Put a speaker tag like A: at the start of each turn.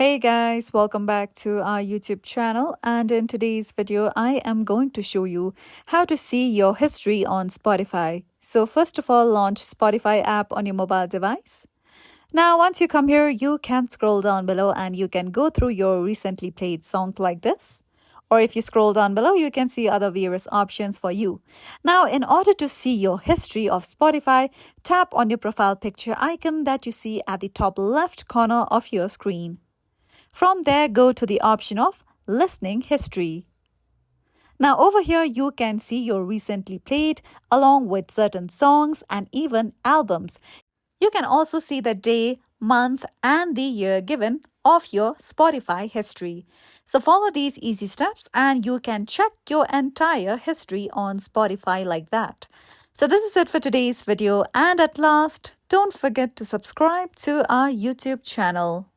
A: Hey guys, welcome back to our YouTube channel. And in today's video, I am going to show you how to see your history on Spotify. So, first of all, launch Spotify app on your mobile device. Now, once you come here, you can scroll down below and you can go through your recently played songs like this. Or if you scroll down below, you can see other various options for you. Now, in order to see your history of Spotify, tap on your profile picture icon that you see at the top left corner of your screen. From there, go to the option of Listening History. Now over here, you can see your recently played along with certain songs and even albums. You can also see the day, month and the year given of your Spotify history. So follow these easy steps and you can check your entire history on Spotify like that. So this is it for today's video, and at last, don't forget to subscribe to our YouTube channel.